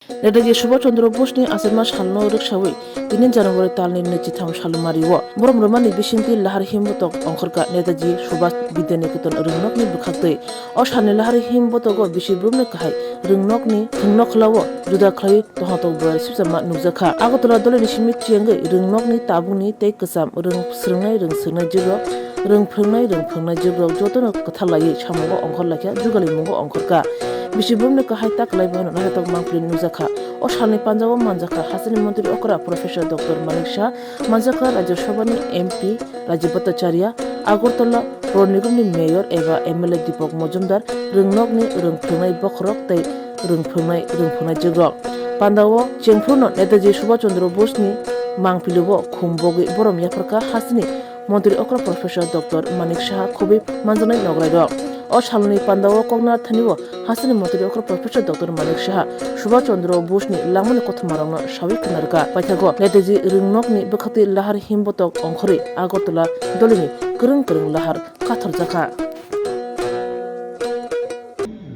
नेताजी सुभाष चंद्र बोसनि आसामा सालनो रक्षावै 3 जानुवारि तालनि 23 सालमारिव बरम रमानि बिसिंति लाहार हिमबतक अंखरका नेताजी सुभाष विद्यानिकेतन रोंनकनि बुखाक्तै अ साननि लाहार हिमबतक बिसिब्रुमनि काहाय रोंनकनि थंनखलाव जुदा खलाय तहातक बर सिबसामा नुजाखा आगतला दलनि सिमिक चियांगै रोंनकनि ताबुनि तै कसाम रोंसोंनाय जिरो रोंफोंनाय जिरो जतनो कथालायै सामंगो अंखर लाखिया जुगालि मंगो अंखरका बिसिब्रुमनि काहाय ताकलाय बहन नायतक मांप्लिन नुजाखा अ साननि पान्जाब मानजाखा हासिनि मन्त्रि अकरा प्रोफेसर डॉक्टर मानिक शाह मानजाखा राज्यसभानि एमपी राजीव भट्टाचार्य आगरतला पौर निगमनि मेयर एबा एमएलए दीपक मजुमदार रोंनकनि रोंफोंनाय बखरक तै रोंफोंनाय जग्रक पान्दाव चेंफुरनो नेताजी सुभाष चंद्र बोसनि मांपिलुबो खुमबगै बरम याफरका हासिनि मन्त्रि अकरा प्रोफेसर डॉक्टर मानिक शाह खुबै मानजानाय नगरायदक अ सालनि पान्दाव कगना थानिव हासिनि मन्त्रि अकरा प्रोफेसर डॉक्टर मानिक शाह सुभाष चंद्र बोसनि लांमनि कथमारावनो सावि खोनारगा पाइथागो नेताजी रोंनकनि बखाति लाहार हिमबतक अंखरै आगरतला दलिनि गोरों लाहार काथर जाखा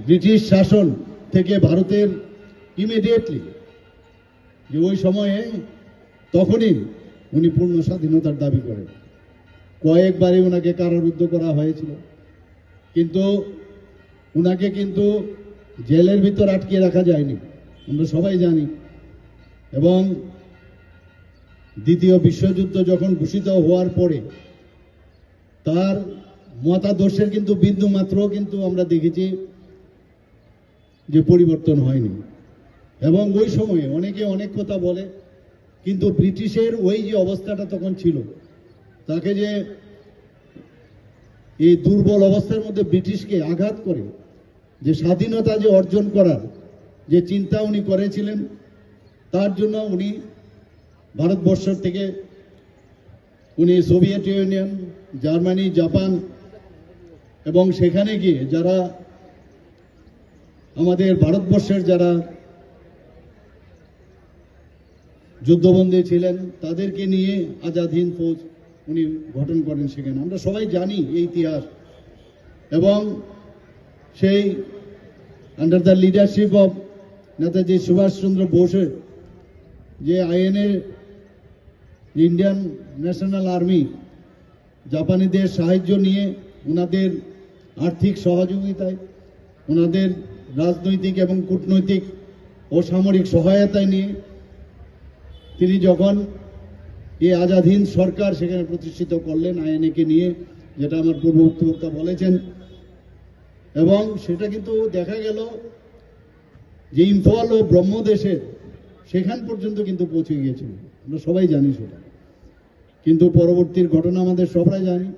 ব্রিটিশ শাসন থেকে ভারতের ইমিডিয়েটলি যে ওই সময়ে তখনই উনি পূর্ণ স্বাধীনতার দাবি করেন। কয়েকবারই ওনাকে কারারুদ্ধ করা হয়েছিল, কিন্তু ওনাকে কিন্তু জেলের ভিতর আটকে রাখা যায়নি, আমরা সবাই জানি। এবং দ্বিতীয় বিশ্বযুদ্ধ যখন ঘোষিত হওয়ার পরে তার মতাদর্শের কিন্তু বিন্দু মাত্র কিন্তু আমরা দেখেছি যে পরিবর্তন হয়নি। এবং ওই সময়ে অনেকে অনেক কথা বলে, কিন্তু ব্রিটিশের ওই যে অবস্থাটা তখন ছিল, তাকে যে এই দুর্বল অবস্থার মধ্যে ব্রিটিশকে আঘাত করে যে স্বাধীনতা যে অর্জন করার যে চিন্তা উনি করেছিলেন, তার জন্য উনি ভারতবর্ষ থেকে উনি সোভিয়েত ইউনিয়ন, জার্মানি, জাপান এবং সেখানে গিয়ে যারা আমাদের ভারতবর্ষের যারা যুদ্ধবন্দী ছিলেন তাদেরকে নিয়ে আজাদ হিন্দ ফৌজ উনি গঠন করেন সেখানে। আমরা সবাই জানি এই ইতিহাস। এবং সেই under the leadership of Netaji Subhash Chandra বোসের যে আইএনএ ইন্ডিয়ান ন্যাশনাল আর্মি জাপানিদের সাহায্য নিয়ে ওনাদের আর্থিক সহযোগিতায়, ওনাদের রাজনৈতিক এবং কূটনৈতিক ও সামরিক সহায়তায় নিয়ে তিনি যখন এই আজাদ হিন্দ সরকার সেখানে প্রতিষ্ঠিত করলেন আইএনএকে নিয়ে, যেটা আমার পূর্ববর্তী বক্তা বলেছেন। এবং সেটা কিন্তু দেখা গেল যে ইম্ফল ও ব্রহ্মদেশের সেখান পর্যন্ত কিন্তু পৌঁছে গিয়েছিল, আমরা সবাই জানি সেটা। কিন্তু পরবর্তীর ঘটনা আমাদের সবাই জানি,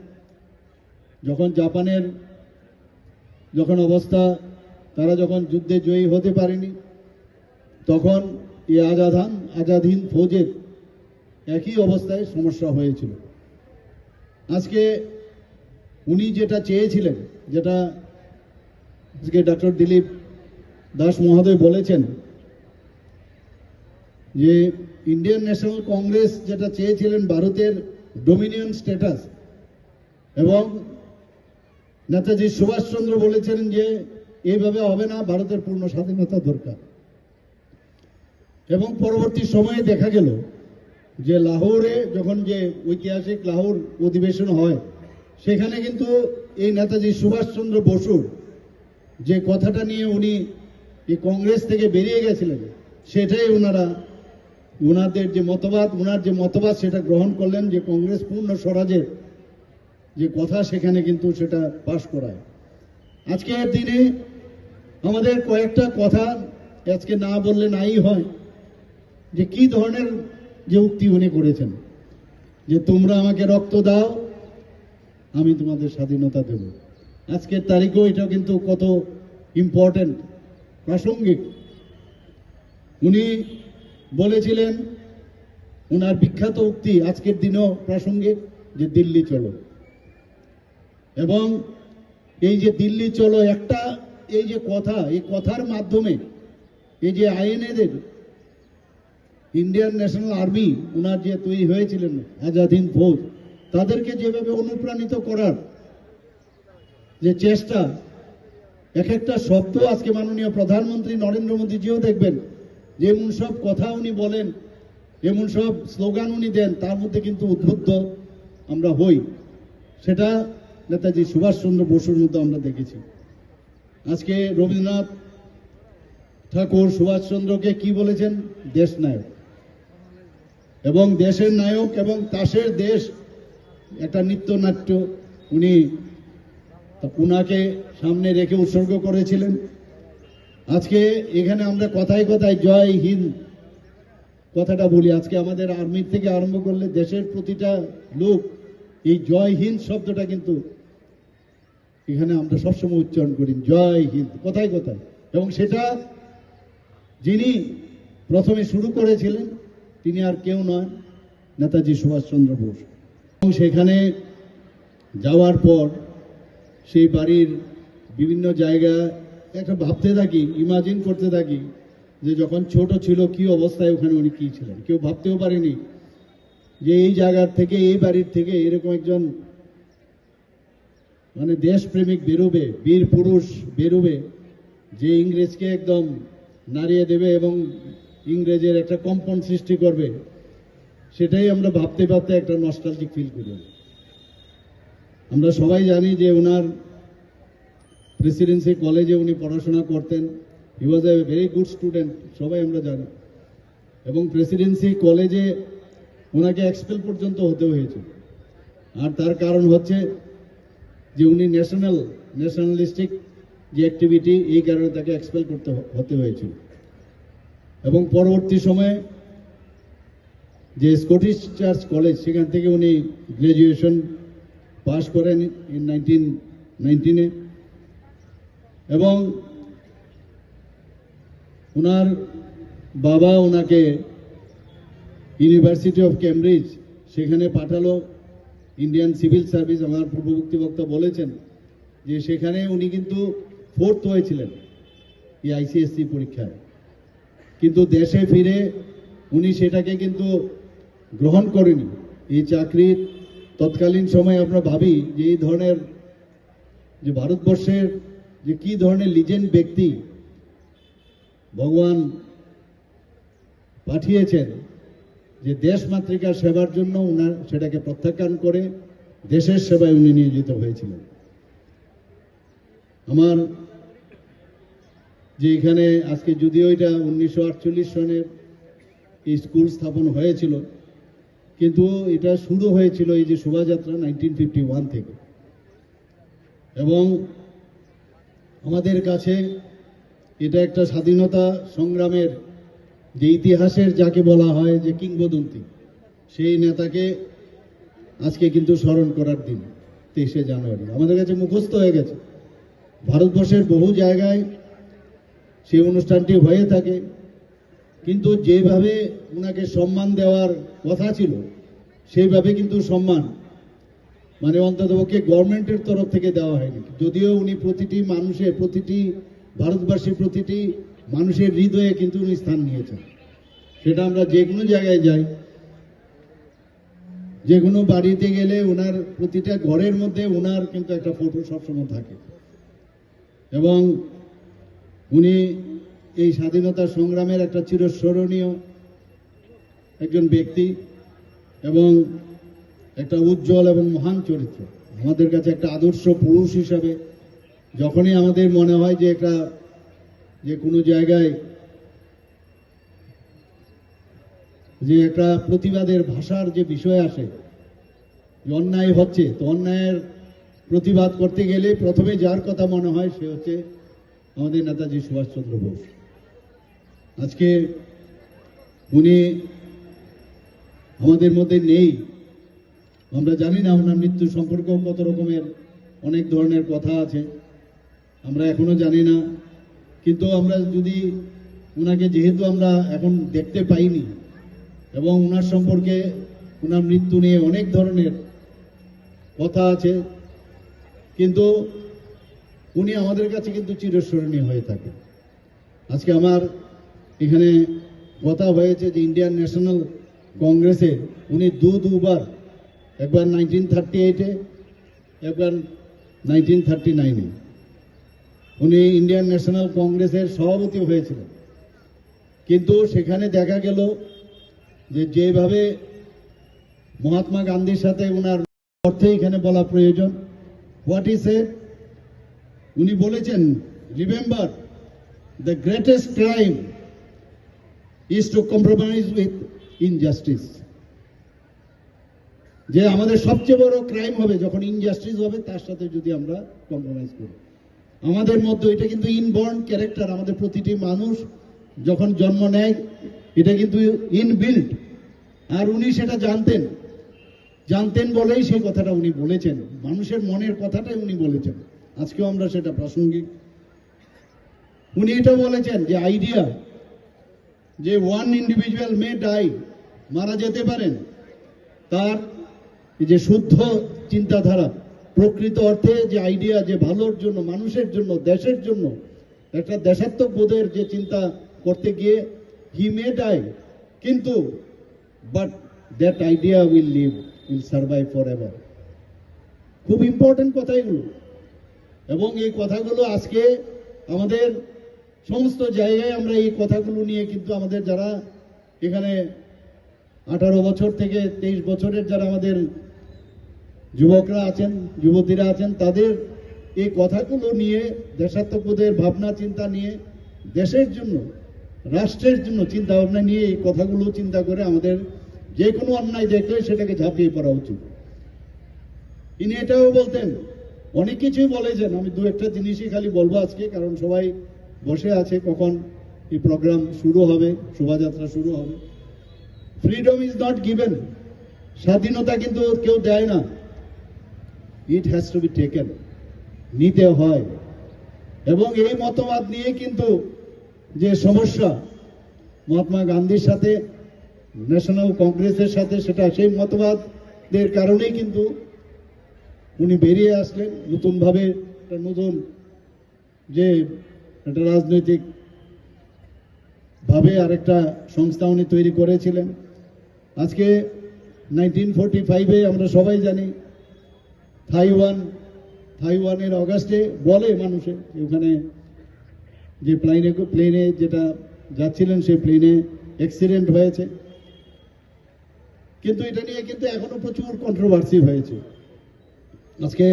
যখন জাপানের যখন অবস্থা, তারা যখন যুদ্ধে জয়ী হতে পারেনি, তখন এই আজাদ হিন্দ ফৌজের একই অবস্থায় সমস্যা হয়েছিল। আজকে উনি যেটা চেয়েছিলেন, যেটা আজকে ডক্টর দিলীপ দাস মহোদয় বলেছেন, যে ইন্ডিয়ান ন্যাশনাল কংগ্রেস যেটা চেয়েছিলেন ভারতের ডোমিনিয়ন স্ট্যাটাস, এবং নেতাজি সুভাষচন্দ্র বলেছিলেন যে এইভাবে হবে না, ভারতের পূর্ণ স্বাধীনতা দরকার। এবং পরবর্তী সময়ে দেখা গেল যে লাহোরে যখন যে ঐতিহাসিক লাহোর অধিবেশন হয়, সেখানে কিন্তু এই নেতাজি সুভাষচন্দ্র বসুর যে কথাটা নিয়ে উনি এই কংগ্রেস থেকে বেরিয়ে গেছিলেন, সেটাই ওনাদের যে মতবাদ সেটা গ্রহণ করলেন, যে কংগ্রেস পূর্ণ স্বরাজের যে কথা সেখানে কিন্তু সেটা পাশ করায়। আজকের দিনে আমাদের কয়েকটা কথা আজকে না বললে নাই হয়, যে কি ধরনের যে উক্তি উনি করেছেন, যে তোমরা আমাকে রক্ত দাও, আমি তোমাদের স্বাধীনতা দেব। আজকের তারিখেও এটা কিন্তু কত ইম্পর্টেন্ট, প্রাসঙ্গিক। উনি বলেছিলেন, ওনার বিখ্যাত উক্তি আজকের দিনেও প্রাসঙ্গিক, যে দিল্লি চলো। এবং এই যে দিল্লি চলো একটা এই যে কথা, এই কথার মাধ্যমে এই যে আইএনএদের ইন্ডিয়ান ন্যাশনাল আর্মি ওনার যে তৈরি হয়েছিলেন আজাদ হিন্দ ফৌজ, তাদেরকে যেভাবে অনুপ্রাণিত করার যে চেষ্টা, এক একটা শব্দ আজকে মাননীয় প্রধানমন্ত্রী নরেন্দ্র মোদীজিও দেখবেন যেমন সব কথা উনি বলেন, এমন সব স্লোগান উনি দেন, তার মধ্যে কিন্তু উদ্বুদ্ধ আমরা হই। সেটা নেতাজি সুভাষচন্দ্র বসুর মধ্যে আমরা দেখেছি। আজকে রবীন্দ্রনাথ ঠাকুর সুভাষচন্দ্রকে কি বলেছেন? দেশ নায়ক। এবং দেশের নায়ক এবং তাসের দেশ একটা নৃত্যনাট্য উনি উনাকে সামনে রেখে উৎসর্গ করেছিলেন। আজকে এখানে আমরা কথায় কথায় জয় হিন্দ কথাটা বলি। আজকে আমাদের আর্মির থেকে আরম্ভ করলে দেশের প্রতিটা লোক এই জয় হিন্দ শব্দটা কিন্তু এখানে আমরা সবসময় উচ্চারণ করি, জয় হিন্দ, কথায় কথায়। এবং সেটা যিনি প্রথমে শুরু করেছিলেন তিনি আর কেউ নয়, নেতাজি সুভাষচন্দ্র বোস। এবং সেখানে যাওয়ার পর সেই বাড়ির বিভিন্ন জায়গা একটা ভাবতে থাকি, ইমাজিন করতে থাকি যে যখন ছোট ছিল কি অবস্থায় ওখানে উনি কি ছিলেন। কেউ ভাবতেও পারেনি যে এই জায়গার থেকে, এই বাড়ির থেকে এরকম একজন মানে দেশপ্রেমিক বেরোবে, বীর পুরুষ বেরোবে, যে ইংরেজকে একদম নাড়িয়ে দেবে এবং ইংরেজের একটা কম্পন সৃষ্টি করবে। সেটাই আমরা ভাবতে ভাবতে একটা নস্টালজিক ফিল করি। আমরা সবাই জানি যে ওনার প্রেসিডেন্সি কলেজে উনি পড়াশোনা করতেন। হি ওয়াজ এ ভেরি গুড স্টুডেন্ট, সবাই আমরা জানি। এবং প্রেসিডেন্সি কলেজে ওনাকে এক্সপেল পর্যন্ত হতে হয়েছে। আর তার কারণ হচ্ছে যে উনি ন্যাশনালিস্টিক যে অ্যাক্টিভিটি, এই কারণে তাকে এক্সপেল হতে হয়েছিল। এবং পরবর্তী সময়ে যে স্কটিশ চার্চ কলেজ, সেখান থেকে উনি গ্রাজুয়েশন পাশ করেন 1919-এ। এবং ওনার বাবা ওনাকে ইউনিভার্সিটি অফ ক্যামব্রিজ সেখানে পাঠালো, ইন্ডিয়ান সিভিল সার্ভিস। আমার পূর্ববর্তী বক্তা বলেছেন যে সেখানে উনি কিন্তু 4th হয়েছিলেন এই আইসিএসসি পরীক্ষায়। কিন্তু দেশে ফিরে উনি সেটাকে কিন্তু গ্রহণ করেনি। এই চাকরির তৎকালীন সময়ে আমরা ভাবি যে এই ধরনের যে ভারতবর্ষের যে কি ধরনের লিজেন্ড ব্যক্তি ভগবান পাঠিয়েছেন, যে দেশ মাতৃকার সেবার জন্য উনার সেটাকে প্রত্যাখ্যান করে দেশের সেবায় উনি নিয়োজিত হয়েছিলেন। আমার যে এখানে আজকে যদিও এটা 1948 সনের এই স্কুল স্থাপন হয়েছিল, কিন্তু এটা শুরু হয়েছিল এই যে শোভাযাত্রা 1951 থেকে। এবং আমাদের কাছে এটা একটা স্বাধীনতা সংগ্রামের যে ইতিহাসের যাকে বলা হয় যে কিংবদন্তি, সেই নেতাকে আজকে কিন্তু স্মরণ করার দিন 23শে জানুয়ারি। আমাদের কাছে মুখস্থ হয়ে গেছে। ভারতবর্ষের বহু জায়গায় সেই অনুষ্ঠানটি হয়ে থাকে, কিন্তু যেভাবে ওনাকে সম্মান দেওয়ার কথা ছিল সেইভাবে কিন্তু সম্মান মানে অন্ততপক্ষে গভর্নমেন্টের তরফ থেকে দেওয়া হয়নি। যদিও উনি প্রতিটি মানুষের, প্রতিটি ভারতবাসীর প্রতিটি মানুষের হৃদয়ে কিন্তু উনি স্থান নিয়েছেন। সেটা আমরা যে কোনো জায়গায় যাই, যে কোনো বাড়িতে গেলে ওনার প্রতিটা ঘরের মধ্যে ওনার কিন্তু একটা ফটো সবসময় থাকে। এবং উনি এই স্বাধীনতা সংগ্রামের একটা চিরস্মরণীয় একজন ব্যক্তি এবং একটা উজ্জ্বল এবং মহান চরিত্র। আমাদের কাছে একটা আদর্শ পুরুষ হিসাবে যখনই আমাদের মনে হয় যে একটা যে কোনো জায়গায় যে একটা প্রতিবাদের ভাষার যে বিষয় আসে, যে অন্যায় হচ্ছে, তো অন্যায়ের প্রতিবাদ করতে গেলে প্রথমে যার কথা মনে হয় সে হচ্ছে আমাদের নেতাজি সুভাষচন্দ্র বোস। আজকে উনি আমাদের মধ্যে নেই, আমরা জানি না ওনার মৃত্যু সম্পর্কে কত রকমের অনেক ধরনের কথা আছে, আমরা এখনো জানি না। কিন্তু আমরা যদি ওনাকে যেহেতু আমরা এখন দেখতে পাইনি এবং ওনার সম্পর্কে ওনার মৃত্যু নিয়ে অনেক ধরনের কথা আছে, কিন্তু উনি আমাদের কাছে কিন্তু চিরস্মরণীয় হয়ে থাকে। আজকে আমার এখানে কথা হয়েছে যে ইন্ডিয়ান ন্যাশনাল কংগ্রেসে উনি দুবার, একবার 1938-এ, একবার 1939-এ উনি ইন্ডিয়ান ন্যাশনাল কংগ্রেসের সভাপতি হয়েছিলেন। কিন্তু সেখানে দেখা গেল যে যেভাবে মহাত্মা গান্ধীর সাথে ওনার অর্থে এখানে বলা প্রয়োজন, হোয়াট ইজ এ, উনি বলেছেন, remember the greatest crime is two compromise with injustice. যে আমাদের সবচেয়ে বড় ক্রাইম হবে যখন ইনজাস্টিস হবে, তার সাথে যদি আমরা কম্প্রোমাইজ করি। আমাদের মধ্যে এটা কিন্তু ইনবর্ন ক্যারেক্টার, আমাদের প্রতিটি মানুষ যখন জন্ম নেয় এটা কিন্তু ইনবিল্ট। আর উনি সেটা জানতেন বলেই সেই কথাটা উনি বলেছেন, মানুষের মনের কথাটাই উনি বলেছেন। আজকেও আমরা সেটা প্রাসঙ্গিক। উনি এটা বলেছেন যে আইডিয়া যে ওয়ান ইন্ডিভিজুয়াল মে ডাই, মারা যেতে পারেন, তার যে শুদ্ধ চিন্তাধারা, প্রকৃত অর্থে যে আইডিয়া, যে ভালোর জন্য, মানুষের জন্য, দেশের জন্য একটা দেশাত্মক বোধের যে চিন্তা করতে গিয়ে হি মে ডাই, কিন্তু but that idea will live, will survive forever. খুব ইম্পর্টেন্ট কথা এগুলো, এবং এই কথাগুলো আজকে আমাদের সমস্ত জায়গায় আমরা এই কথাগুলো নিয়ে কিন্তু আমাদের যারা এখানে 18 বছর থেকে 23 বছরের যারা আমাদের যুবকরা আছেন, যুবতীরা আছেন, তাদের এই কথাগুলো নিয়ে, দেশাত্মবোধের ভাবনা চিন্তা নিয়ে, দেশের জন্য, রাষ্ট্রের জন্য চিন্তা ভাবনা নিয়ে এই কথাগুলো চিন্তা করে আমাদের যে কোনো অন্যায় দেখলে সেটাকে ঝাঁপিয়ে পড়া উচিত। তিনি এটাও বলতেন, অনেক কিছুই বলেছেন, আমি দু একটা জিনিসই খালি বলবো আজকে, কারণ সবাই বসে আছে কখন এই প্রোগ্রাম শুরু হবে, শোভাযাত্রা শুরু হবে। ফ্রিডম ইজ নট গিভেন, স্বাধীনতা কিন্তু কেউ দেয় না, it has to be taken, নিতে হয়। এবং এই মতবাদ নিয়ে কিন্তু যে সমস্যা মহাত্মা গান্ধীর সাথে, ন্যাশনাল কংগ্রেসের সাথে, সেটা সেই মতবাদের কারণেই কিন্তু উনি বেরিয়ে আসলেন নতুনভাবে, একটা নতুন যে একটা রাজনৈতিক ভাবে আরেকটা সংস্থা উনি তৈরি করেছিলেন। আজকে 1945-এ আমরা সবাই জানি থাইওয়ানের অগাস্টে বলে মানুষে, ওখানে যে প্লেনে যেটা যাচ্ছিলেন সেই প্লেনে অ্যাক্সিডেন্ট হয়েছে, কিন্তু এটা নিয়ে কিন্তু এখনো প্রচুর কন্ট্রোভার্সি হয়েছে। আজকে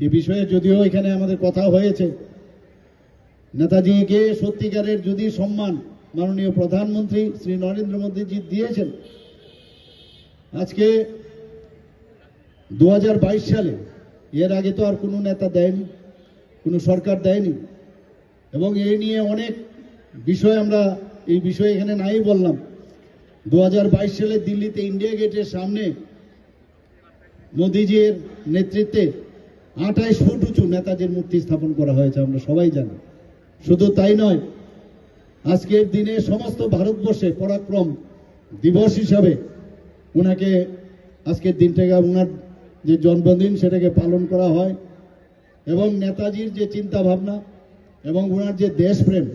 এই বিষয়ে যদিও এখানে আমাদের কথা হয়েছে, নেতাজিকে সত্যিকারের যদি সম্মান মাননীয় প্রধানমন্ত্রী শ্রী নরেন্দ্র মোদীজি দিয়েছেন, আজকে 2022 সালে, এর আগে তো আর কোনো নেতা দেয়নি, কোনো সরকার দেয়নি। এবং এই নিয়ে অনেক বিষয় আমরা এই বিষয়ে এখানে নাই বললাম। 2022 সালে দিল্লিতে ইন্ডিয়া গেটের সামনে মোদিজির নেতৃত্বে 28 ফুট উঁচু নেতাজির মূর্তি স্থাপন করা হয়েছে, আমরা সবাই জানি। শুধু তাই নয়, আজকের দিনে সমস্ত ভারতবর্ষে পরাক্রম দিবস হিসাবে ওনাকে, আজকের দিনটাকে, ওনার যে জন্মদিন সেটাকে পালন করা হয়। এবং নেতাজির যে চিন্তা ভাবনা এবং ওনার যে দেশপ্রেম,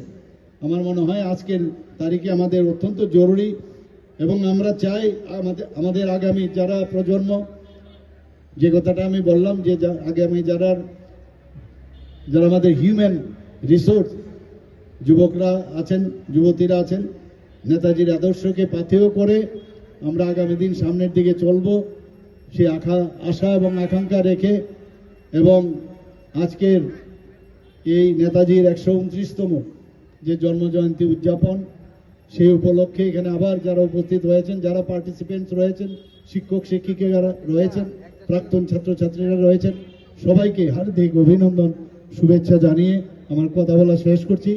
আমার মনে হয় আজকের তারিখে আমাদের অত্যন্ত জরুরি। এবং আমরা চাই আমাদের আগামী যারা প্রজন্ম, যে কথাটা আমি বললাম, যে আগামী যারা আমাদের হিউম্যান রিসোর্স, যুবকরা আছেন, যুবতীরা আছেন, নেতাজির আদর্শকে পাথেয় করে আমরা আগামী দিন সামনের দিকে চলব, সে আশা এবং আকাঙ্ক্ষা রেখে। এবং আজকের এই নেতাজির 129তম যে জন্মজয়ন্তী উদযাপন, সেই উপলক্ষে এখানে আবার যারা উপস্থিত হয়েছেন, যারা পার্টিসিপেন্টস রয়েছেন, শিক্ষক শিক্ষিকারা রয়েছেন, প্রাক্তন ছাত্রছাত্রীরা রয়েছেন, সবাইকে হার্দিক অভিনন্দন, শুভেচ্ছা জানিয়ে আমার কথা বলা শেষ করছি।